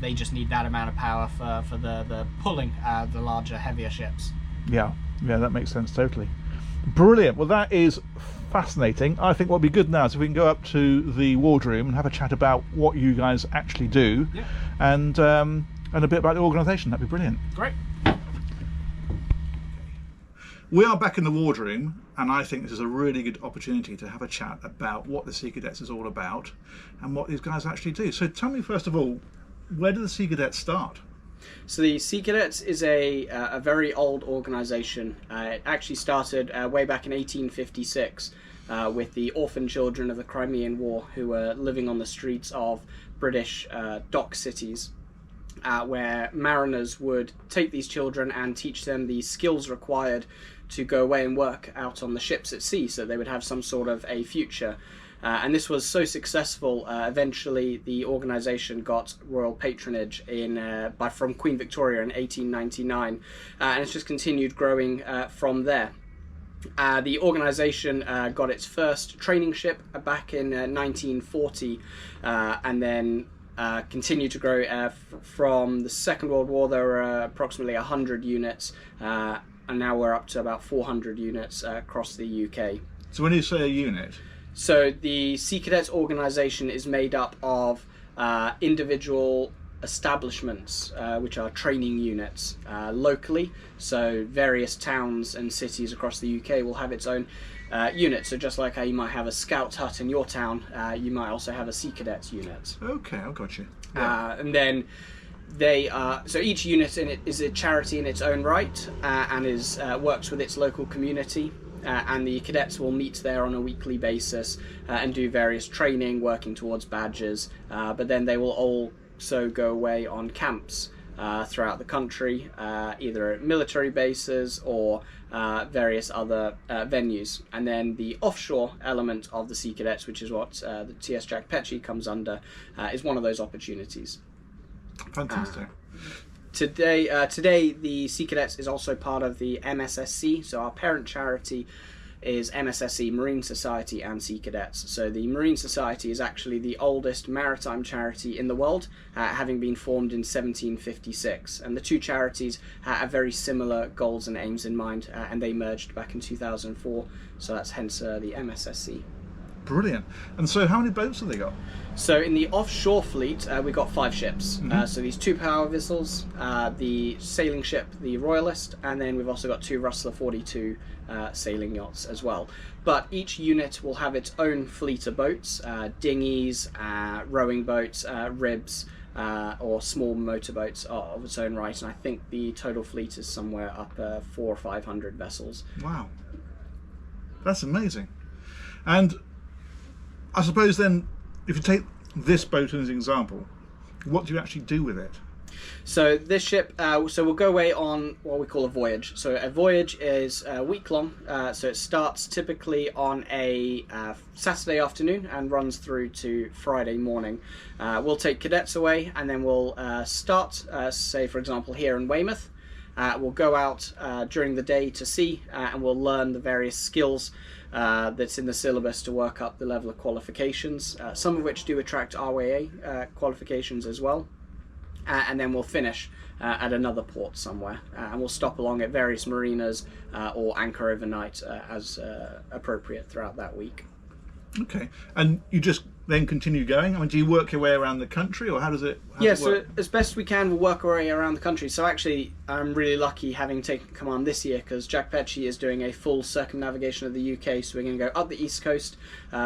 They just need that amount of power for the pulling the larger, heavier ships. Yeah, that makes sense totally. Brilliant. Well, that is fascinating. I think what'll be good now is if we can go up to the wardroom and have a chat about what you guys actually do, and a bit about the organisation. That'd be brilliant. Great. We are back in the wardroom, and I think this is a really good opportunity to have a chat about what the Sea Cadets is all about and what these guys actually do. So tell me, first of all, where did the Sea Cadets start? So the Sea Cadets is a very old organisation. It actually started way back in 1856 with the orphan children of the Crimean War who were living on the streets of British dock cities, where mariners would take these children and teach them the skills required to go away and work out on the ships at sea, so they would have some sort of a future. And this was so successful, eventually the organisation got royal patronage from Queen Victoria in 1899, and it's just continued growing from there. The organisation got its first training ship back in 1940, and then continued to grow from the Second World War. There were approximately 100 units, and now we're up to about 400 units across the UK. So when you say a unit? So the Sea Cadets organisation is made up of individual establishments, which are training units locally. So various towns and cities across the UK will have its own unit. So just like how you might have a Scout hut in your town, you might also have a Sea Cadets unit. Okay, I've got you. And then so each unit in it is a charity in its own right, and works with its local community. And the cadets will meet there on a weekly basis and do various training, working towards badges. But then they will also go away on camps throughout the country, either at military bases or various other venues. And then the offshore element of the Sea Cadets, which is what the TS Jack Petchey comes under, is one of those opportunities. Fantastic. Today, the Sea Cadets is also part of the MSSC, so our parent charity is MSSC, Marine Society and Sea Cadets. So the Marine Society is actually the oldest maritime charity in the world, having been formed in 1756. And the two charities have very similar goals and aims in mind, and they merged back in 2004, so that's hence the MSSC. Brilliant. And so how many boats have they got? So in the offshore fleet, we've got 5 ships. So these 2 power vessels, the sailing ship, the Royalist, and then we've also got 2 Rustler 42 sailing yachts as well. But each unit will have its own fleet of boats, dinghies, rowing boats, ribs, or small motorboats of its own right. And I think the total fleet is somewhere up 400 or 500 vessels. Wow. That's amazing. And I suppose then, if you take this boat as an example, what do you actually do with it? So this ship, so we'll go away on what we call a voyage. So a voyage is a week long. So it starts typically on a Saturday afternoon and runs through to Friday morning. We'll take cadets away, and then we'll start, say for example here in Weymouth. We'll go out during the day to sea, and we'll learn the various skills that's in the syllabus to work up the level of qualifications, some of which do attract RWA qualifications as well. And then we'll finish at another port somewhere, and we'll stop along at various marinas or anchor overnight as appropriate throughout that week. Okay, and you just then continue going? I mean, do you work your way around the country, or how does it work? So as best we can, we'll work our way around the country. So actually, I'm really lucky having taken command this year, because Jack Petchey is doing a full circumnavigation of the UK. So we're going to go up the east coast,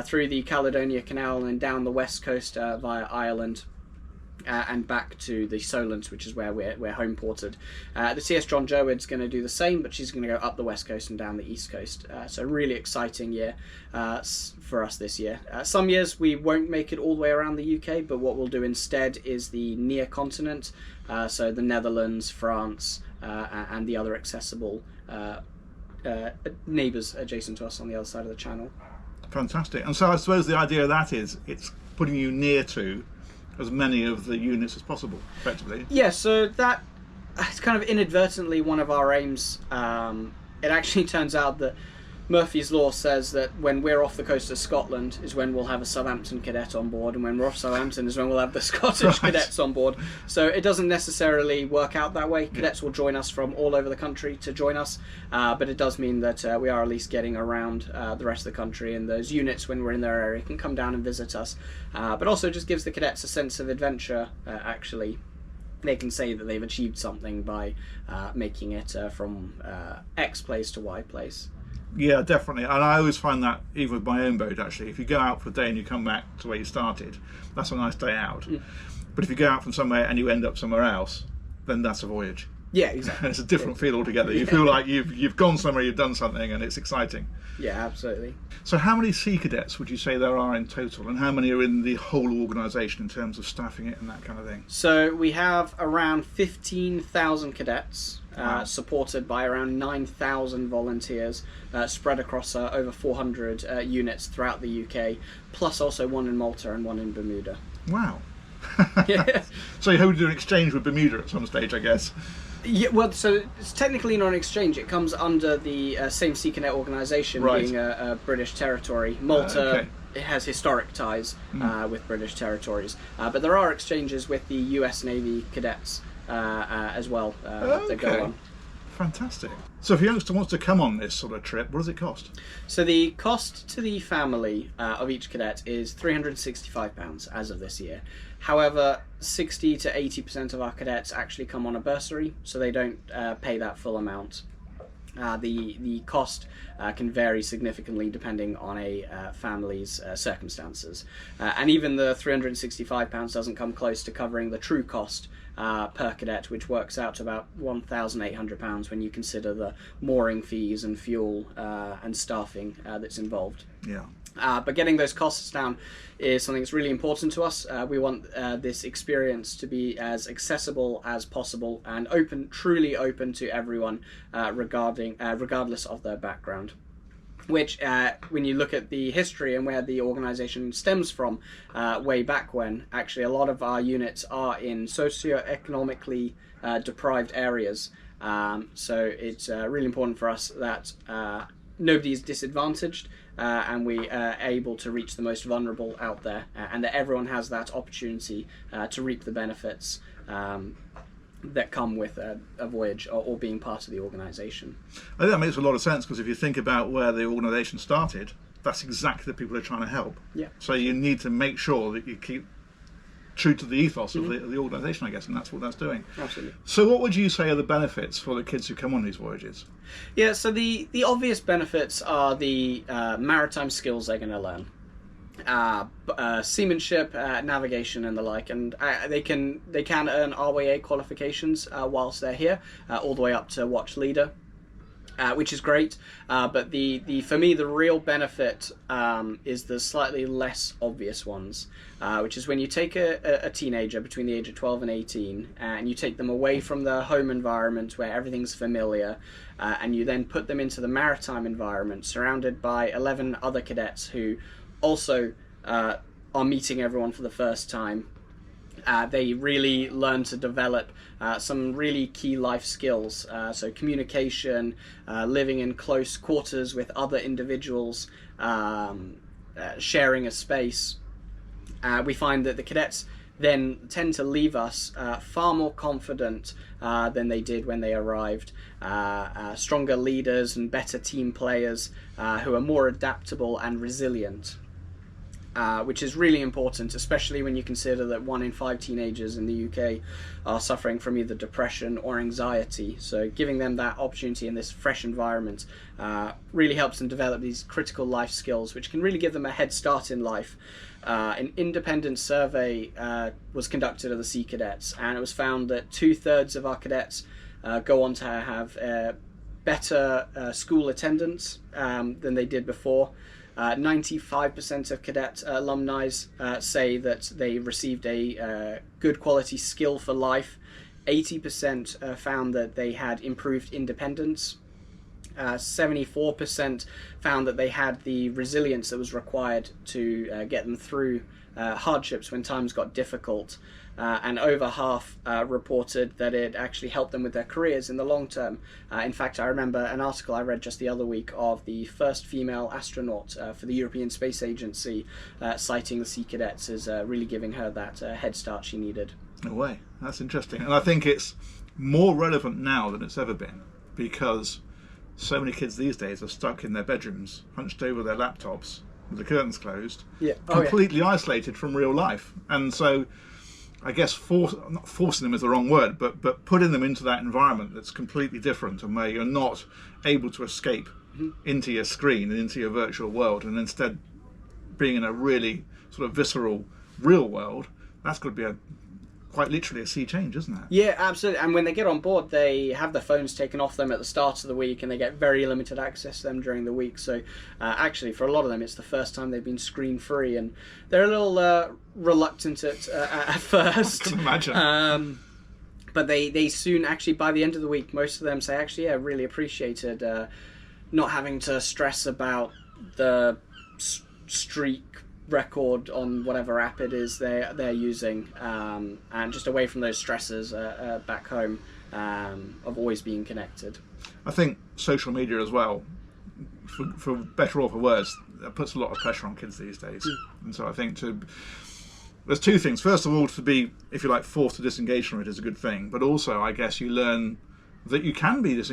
through the Caledonia Canal, and then down the west coast via Ireland. and back to the Solent, which is where we're home ported. The TS John Jerwood's going to do the same, but she's going to go up the west coast and down the east coast. So really exciting year for us this year. Some years we won't make it all the way around the UK, but what we'll do instead is the near continent, so the Netherlands, France, and the other accessible neighbours adjacent to us on the other side of the channel. Fantastic. And so I suppose the idea of that is it's putting you near to as many of the units as possible, effectively. Yeah, so that it's kind of inadvertently one of our aims. It actually turns out that Murphy's Law says that when we're off the coast of Scotland is when we'll have a Southampton cadet on board, and when we're off Southampton is when we'll have the Scottish cadets on board. So it doesn't necessarily work out that way. Cadets will join us from all over the country to join us, but it does mean that we are at least getting around the rest of the country, and those units, when we're in their area, can come down and visit us. But also just gives the cadets a sense of adventure, actually. They can say that they've achieved something by making it from X place to Y place. Yeah, definitely. And I always find that, even with my own boat, actually, if you go out for a day and you come back to where you started, that's a nice day out. But if you go out from somewhere and you end up somewhere else, then that's a voyage. Yeah, exactly. It's a different feel altogether. You feel like you've gone somewhere, you've done something, and it's exciting. Yeah, absolutely. So how many Sea Cadets would you say there are in total, and how many are in the whole organisation in terms of staffing it and that kind of thing? So we have around 15,000 cadets, Wow. supported by around 9,000 volunteers, spread across over 400 units throughout the UK, plus also one in Malta and one in Bermuda. Wow. Yeah. So you hope to do an exchange with Bermuda at some stage, I guess. Yeah, well, so it's technically not an exchange. It comes under the same Sea Cadet organisation, Right. being a British territory. Malta okay. it has historic ties with British territories, but there are exchanges with the US Navy cadets as well that go on. Fantastic. So if a youngster wants to come on this sort of trip, what does it cost? So the cost to the family of each cadet is £365 as of this year. However, 60 to 80% of our cadets actually come on a bursary, so they don't pay that full amount. The cost can vary significantly depending on a family's circumstances. And even the £365 doesn't come close to covering the true cost per cadet, which works out to about £1,800 when you consider the mooring fees and fuel and staffing that's involved. Yeah. But getting those costs down is something that's really important to us. We want this experience to be as accessible as possible and open, truly open to everyone, regardless of their background. Which, when you look at the history and where the organisation stems from, way back when, actually a lot of our units are in socio-economically deprived areas. So it's really important for us that nobody is disadvantaged, and we are able to reach the most vulnerable out there, and that everyone has that opportunity to reap the benefits that come with a voyage or being part of the organisation. I think that makes a lot of sense, because if you think about where the organisation started, that's exactly the people they're trying to help. Yeah. So you need to make sure that you keep true to the ethos of the organisation, I guess, and that's what that's doing. Absolutely. So what would you say are the benefits for the kids who come on these voyages? Yeah, so the obvious benefits are the maritime skills they're going to learn. Seamanship, navigation and the like, and they can earn RWA qualifications whilst they're here, all the way up to watch leader, which is great, but for me the real benefit is the slightly less obvious ones, which is when you take a teenager between the age of 12 and 18 and you take them away from their home environment where everything's familiar, and you then put them into the maritime environment surrounded by 11 other cadets who also are meeting everyone for the first time. They really learn to develop some really key life skills, so communication, living in close quarters with other individuals, sharing a space. We find that the cadets then tend to leave us far more confident than they did when they arrived, stronger leaders and better team players who are more adaptable and resilient. which is really important, especially when you consider that 1 in 5 teenagers in the UK are suffering from either depression or anxiety. So giving them that opportunity in this fresh environment really helps them develop these critical life skills, which can really give them a head start in life. An independent survey was conducted of the Sea Cadets, and it was found that 2/3 of our cadets go on to have better school attendance than they did before. 95% of cadet alumni say that they received a good quality skill for life. 80% found that they had improved independence. 74% found that they had the resilience that was required to get them through hardships when times got difficult. And over half reported that it actually helped them with their careers in the long term. In fact, I remember an article I read just the other week of the first female astronaut for the European Space Agency, citing the Sea Cadets as really giving her that head start she needed. No way. That's interesting. And I think it's more relevant now than it's ever been, because so many kids these days are stuck in their bedrooms, hunched over their laptops, with the curtains closed, completely isolated from real life. And so I guess not forcing them is the wrong word, but putting them into that environment that's completely different and where you're not able to escape into your screen and into your virtual world, and instead being in a really sort of visceral real world, that's got to be quite literally a sea change, isn't it? Yeah, absolutely. And when they get on board, they have their phones taken off them at the start of the week, and they get very limited access to them during the week. So actually, for a lot of them, it's the first time they've been screen free, and they're a little reluctant at first. I can imagine. But they soon, actually, by the end of the week, most of them say, actually, yeah, really appreciated not having to stress about the streak record on whatever app it is they're using, and just away from those stresses back home of always being connected. I think social media as well, for better or for worse, puts a lot of pressure on kids these days. And so I think there's two things. First of all, to be, if you like, forced to disengage from it is a good thing, but also I guess you learn that you can be this.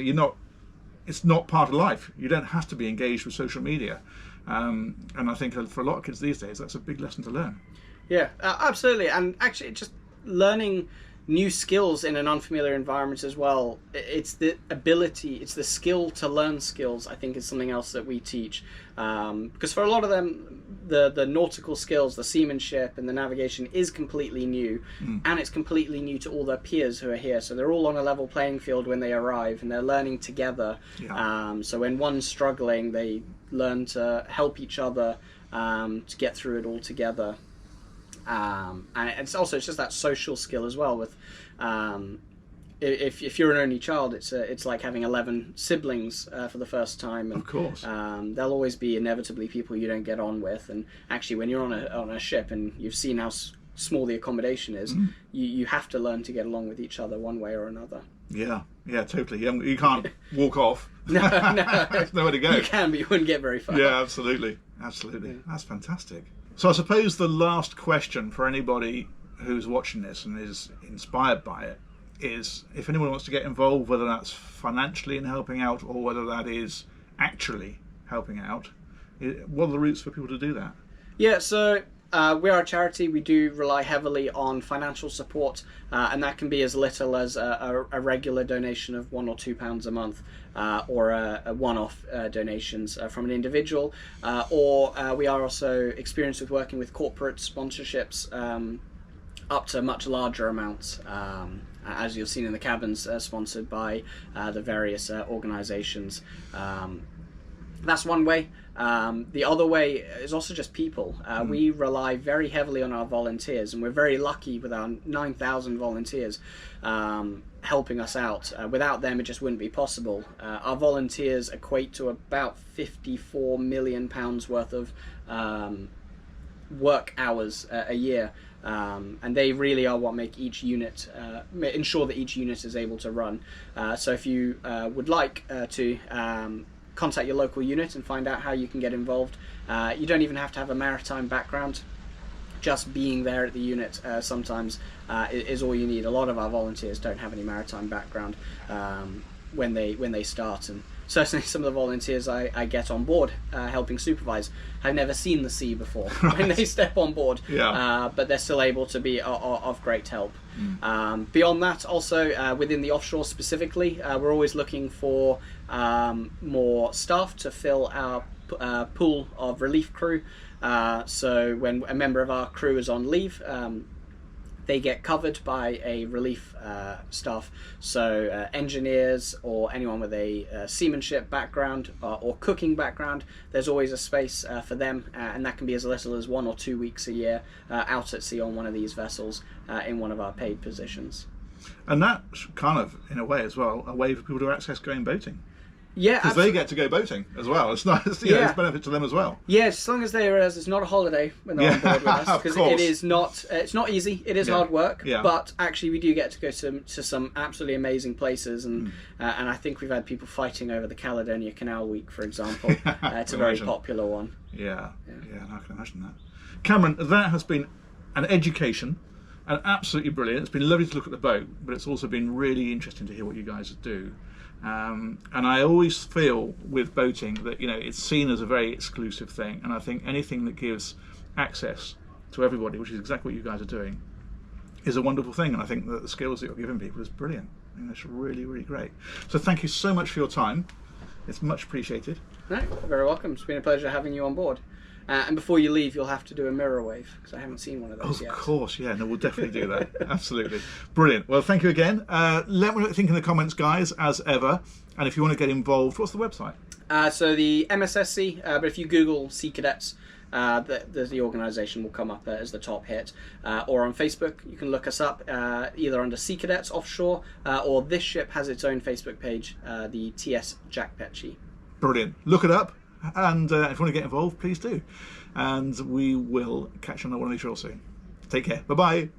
It's not part of life. You don't have to be engaged with social media. And I think for a lot of kids these days, that's a big lesson to learn. Yeah, absolutely. And actually, just learning new skills in an unfamiliar environment as well. It's the ability, it's the skill to learn skills, I think, is something else that we teach. Because for a lot of them, the nautical skills, the seamanship and the navigation is completely new, and it's completely new to all their peers who are here. So they're all on a level playing field when they arrive, and they're learning together. Yeah. So when one's struggling, they learn to help each other to get through it all together. And it's just that social skill as well. With if you're an only child, it's like having 11 siblings for the first time. And, of course, there'll always be inevitably people you don't get on with. And actually, when you're on a ship and you've seen how small the accommodation is, you have to learn to get along with each other one way or another. Yeah, totally. You can't walk off. No. There's nowhere to go. You can, but you wouldn't get very far. Yeah, absolutely. Yeah. That's fantastic. So I suppose the last question for anybody who's watching this and is inspired by it is, if anyone wants to get involved, whether that's financially in helping out or whether that is actually helping out, what are the routes for people to do that? Yeah, so we are a charity. We do rely heavily on financial support, and that can be as little as a regular donation of £1 or £2 a month, or a one-off donations from an individual, or we are also experienced with working with corporate sponsorships up to much larger amounts, as you've seen in the cabins, sponsored by the various organisations. That's one way. The other way is also just people. We rely very heavily on our volunteers, and we're very lucky with our 9,000 volunteers helping us out. Without them, it just wouldn't be possible. Our volunteers equate to about £54 million worth of work hours a year. And they really are what make each unit, ensure that each unit is able to run. So if you would like to contact your local unit and find out how you can get involved. You don't even have to have a maritime background. Just being there at the unit sometimes is all you need. A lot of our volunteers don't have any maritime background when they start, and certainly some of the volunteers I get on board helping supervise have never seen the sea before when they step on board, but they're still able to be of great help. Beyond that, also within the offshore specifically, we're always looking for more staff to fill our pool of relief crew. So when a member of our crew is on leave, they get covered by a relief staff, so engineers or anyone with a seamanship background or cooking background, there's always a space for them, and that can be as little as 1 or 2 weeks a year out at sea on one of these vessels in one of our paid positions. And that's kind of, in a way as well, a way for people to access going boating. Yeah, because they get to go boating as well. It's nice, you know, it's benefit to them as well. Yeah, as long as they realize it's not a holiday when they're on board with us, because it is not. It's not easy. It is hard work, but actually we do get to go to some absolutely amazing places, and I think we've had people fighting over the Caledonia Canal Week, for example. It's a very popular one. Yeah, I can imagine that. Cameron, that has been an education. And absolutely brilliant. It's been lovely to look at the boat, but it's also been really interesting to hear what you guys do. And I always feel with boating that, you know, it's seen as a very exclusive thing, and I think anything that gives access to everybody, which is exactly what you guys are doing, is a wonderful thing. And I think that the skills that you're giving people is brilliant. I think that's really, really great. So thank you so much for your time. It's much appreciated. No, you're very welcome. It's been a pleasure having you on board. And before you leave, you'll have to do a mirror wave, because I haven't seen one of those yet. Of course, yeah. No, we'll definitely do that. Absolutely. Brilliant. Well, thank you again. Let me know what you think in the comments, guys, as ever. And if you want to get involved, what's the website? So the MSSC, but if you Google Sea Cadets, the organisation will come up as the top hit. Or on Facebook, you can look us up either under Sea Cadets Offshore, or this ship has its own Facebook page, the TS Jack Petchey. Brilliant. Look it up. And if you want to get involved, please do. And we will catch you on one of these real soon. Take care. Bye-bye.